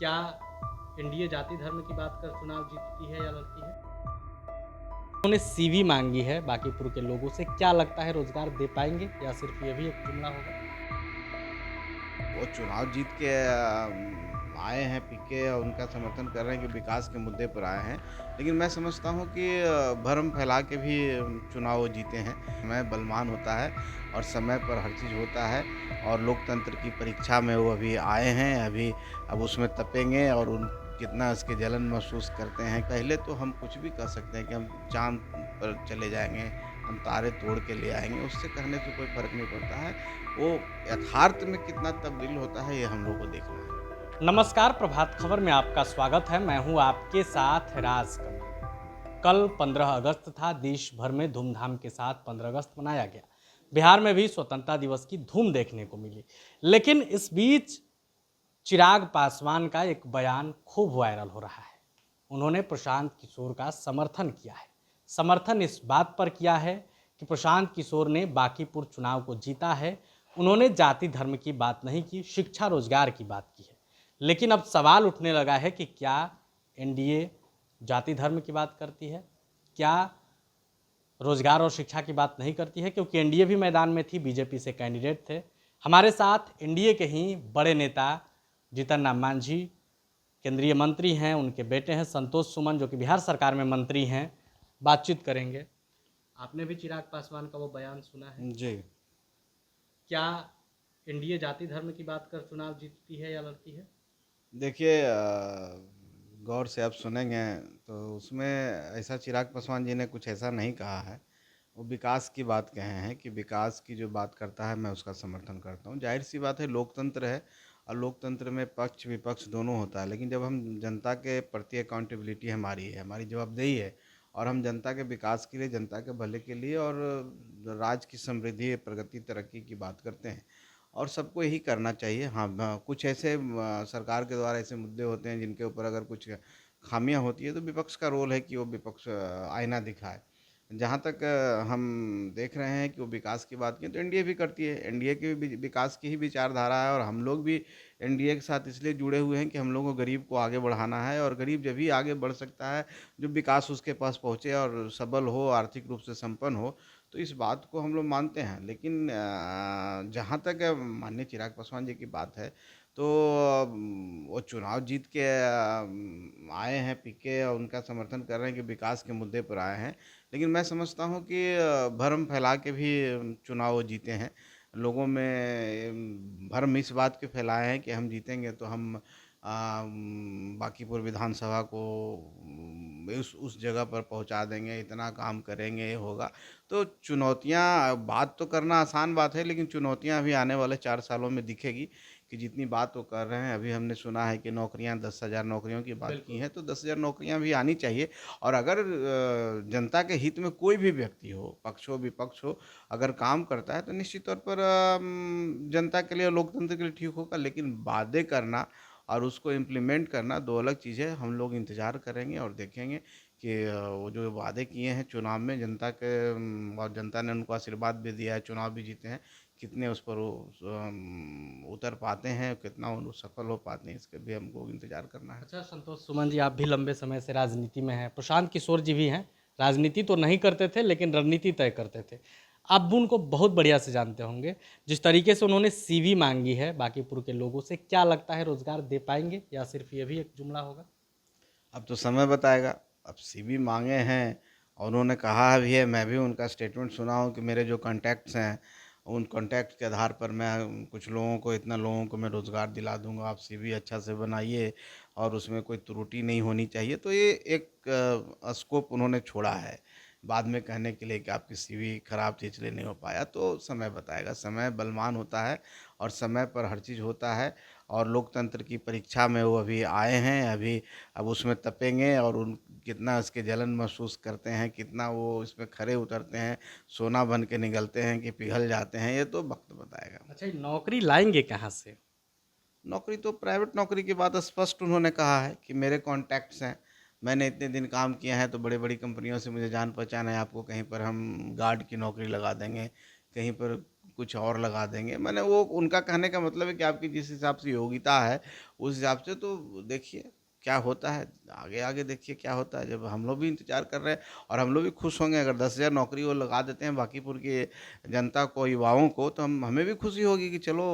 क्या एनडीए जाति धर्म की बात कर चुनाव जीतती है या लड़ती है? उन्होंने सीवी मांगी है बांकीपुर के लोगों से। क्या लगता है रोजगार दे पाएंगे या सिर्फ ये भी एक जुमला होगा? वो चुनाव जीत के आए हैं पीके और उनका समर्थन कर रहे हैं कि विकास के मुद्दे पर आए हैं। लेकिन मैं समझता हूँ कि भ्रम फैला के भी चुनाव वो जीते हैं। समय बलवान होता है और समय पर हर चीज़ होता है और लोकतंत्र की परीक्षा में वो अभी आए हैं। अभी अब उसमें तपेंगे और उन कितना इसके जलन महसूस करते हैं। पहले तो हम कुछ भी कह सकते हैं कि हम चाँद पर चले जाएँगे, हम तारे तोड़ के ले आएँगे, उससे कहने से कोई फ़र्क नहीं पड़ता है। वो यथार्थ में कितना तब्दील होता है ये हम लोग को देखना है। नमस्कार, प्रभात खबर में आपका स्वागत है। मैं हूं आपके साथ राज कमल। कल 15 अगस्त था। देश भर में धूमधाम के साथ 15 अगस्त मनाया गया। बिहार में भी स्वतंत्रता दिवस की धूम देखने को मिली। लेकिन इस बीच चिराग पासवान का एक बयान खूब वायरल हो रहा है। उन्होंने प्रशांत किशोर का समर्थन किया है। समर्थन इस बात पर किया है कि प्रशांत किशोर ने बांकीपुर चुनाव को जीता है। उन्होंने जाति धर्म की बात नहीं की, शिक्षा रोजगार की बात की है। लेकिन अब सवाल उठने लगा है कि क्या एनडीए जाति धर्म की बात करती है, क्या रोजगार और शिक्षा की बात नहीं करती है? क्योंकि एनडीए भी मैदान में थी, बीजेपी से कैंडिडेट थे। हमारे साथ एनडीए के ही बड़े नेता जीतन राम मांझी केंद्रीय मंत्री हैं, उनके बेटे हैं संतोष सुमन जो कि बिहार सरकार में मंत्री हैं। बातचीत करेंगे। आपने भी चिराग पासवान का वो बयान सुना है? जी। क्या एनडीए जाति धर्म की बात कर चुनाव जीतती है या लड़ती है? देखिए गौर से आप सुनेंगे तो उसमें ऐसा चिराग पासवान जी ने कुछ ऐसा नहीं कहा है। वो विकास की बात कहे हैं कि विकास की जो बात करता है मैं उसका समर्थन करता हूँ। ज़ाहिर-सी बात है लोकतंत्र है और लोकतंत्र में पक्ष विपक्ष दोनों होता है। लेकिन जब हम जनता के प्रति अकाउंटेबिलिटी हमारी है, हमारी जवाबदेही है और हम जनता के विकास के लिए, जनता के भले के लिए और राज्य की समृद्धि, प्रगति, तरक्की की बात करते हैं और सबको यही करना चाहिए। हाँ, कुछ ऐसे सरकार के द्वारा ऐसे मुद्दे होते हैं जिनके ऊपर अगर कुछ खामियां होती है तो विपक्ष का रोल है कि वो विपक्ष आईना दिखाए। जहाँ तक हम देख रहे हैं कि वो विकास की बात की तो एनडीए भी करती है। एनडीए की भी विकास की ही विचारधारा है और हम लोग भी एनडीए के साथ इसलिए जुड़े हुए हैं कि हम लोगों को गरीब को आगे बढ़ाना है और गरीब जब भी आगे बढ़ सकता है जब विकास उसके पास पहुँचे और सबल हो, आर्थिक रूप से संपन्न हो। तो इस बात को हम लोग मानते हैं। लेकिन जहाँ तक माननीय चिराग पासवान जी की बात है तो वो चुनाव जीत के आए हैं पीके और उनका समर्थन कर रहे हैं कि विकास के मुद्दे पर आए हैं। लेकिन मैं समझता हूँ कि भ्रम फैला के भी चुनाव वो जीते हैं। लोगों में भ्रम इस बात के फैलाए हैं कि हम जीतेंगे तो हम बांकीपुर विधानसभा को उस जगह पर पहुंचा देंगे, इतना काम करेंगे, ये होगा। तो चुनौतियाँ बात तो करना आसान बात है लेकिन चुनौतियाँ अभी आने वाले 4 सालों में दिखेगी कि जितनी बात वो कर रहे हैं। अभी हमने सुना है कि नौकरियाँ 10,000 नौकरियों की बात की बिल्कुल। है तो 10,000 नौकरियाँ भी आनी चाहिए। और अगर जनता के हित में कोई भी व्यक्ति हो, पक्ष हो विपक्ष हो, अगर काम करता है तो निश्चित तौर पर जनता के लिए लोकतंत्र के लिए ठीक होगा। लेकिन वादे करना और उसको इम्प्लीमेंट करना 2 अलग चीज़ें हैं। हम लोग इंतज़ार करेंगे और देखेंगे कि वो जो वादे किए हैं चुनाव में जनता के और जनता ने उनको आशीर्वाद भी दिया है, चुनाव भी जीते हैं, कितने उस पर वो उतर पाते हैं, कितना वो सफल हो पाते हैं, इसका भी हमको इंतज़ार करना है। अच्छा संतोष सुमन जी, आप भी लंबे समय से राजनीति में हैं। प्रशांत किशोर जी भी हैं। राजनीति तो नहीं करते थे लेकिन रणनीति तय करते थे। आप भी उनको बहुत बढ़िया से जानते होंगे। जिस तरीके से उन्होंने सीवी मांगी है बांकीपुर के लोगों से, क्या लगता है रोजगार दे पाएंगे या सिर्फ ये भी एक जुमला होगा? अब तो समय बताएगा। अब सीवी माँगे हैं और उन्होंने कहा भी है, मैं भी उनका स्टेटमेंट सुना हूँ कि मेरे जो कॉन्टैक्ट्स हैं, उन कॉन्टैक्ट के आधार पर मैं कुछ लोगों को इतना लोगों को मैं रोज़गार दिला दूँगा, आप सीवी अच्छा से बनाइए और उसमें कोई त्रुटि नहीं होनी चाहिए। तो ये एक स्कोप उन्होंने छोड़ा है, बाद में कहने के लिए कि आपकी सीवी खराब थी इसलिए नहीं हो पाया। तो समय बताएगा, समय बलवान होता है और समय पर हर चीज़ होता है और लोकतंत्र की परीक्षा में वो अभी आए हैं। अभी अब उसमें तपेंगे और उन कितना इसके जलन महसूस करते हैं, कितना वो इसमें खरे उतरते हैं, सोना बन के निकलते हैं कि पिघल जाते हैं, ये तो वक्त बताएगा। अच्छा, ये नौकरी लाएंगे कहाँ से? नौकरी तो प्राइवेट नौकरी की बात स्पष्ट उन्होंने कहा है कि मेरे कॉन्टैक्ट्स हैं, मैंने इतने दिन काम किया है तो बड़ी-बड़ी कंपनियों से मुझे जान पहचान है, आपको कहीं पर हम गार्ड की नौकरी लगा देंगे, कहीं पर कुछ और लगा देंगे। मैंने वो उनका कहने का मतलब है कि आपकी जिस हिसाब से योग्यता है उस हिसाब से तो देखिए क्या होता है, आगे आगे देखिए क्या होता है। जब हम लोग भी इंतजार कर रहे हैं और हम लोग भी खुश होंगे अगर 10,000 नौकरी वो लगा देते हैं बांकीपुर की जनता को, युवाओं को, तो हमें भी खुशी होगी कि चलो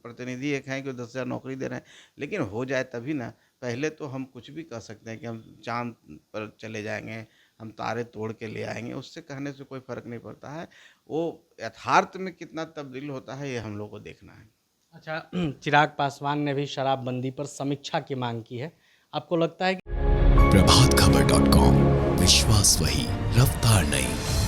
प्रतिनिधि एक हैं कि 10,000 नौकरी दे रहे हैं। लेकिन हो जाए तभी ना, पहले तो हम कुछ भी कह सकते हैं कि हम चाँद पर चले जाएँगे, हम तारे तोड़ के ले आएँगे, उससे कहने से कोई फ़र्क नहीं पड़ता है। वो यथार्थ में कितना तब्दील होता है ये हम लोग को देखना है। अच्छा, चिराग पासवान ने भी शराबबंदी पर समीक्षा की मांग की है। आपको लगता है कि प्रभात खबर .com, विश्वास वही, रफ्तार नहीं।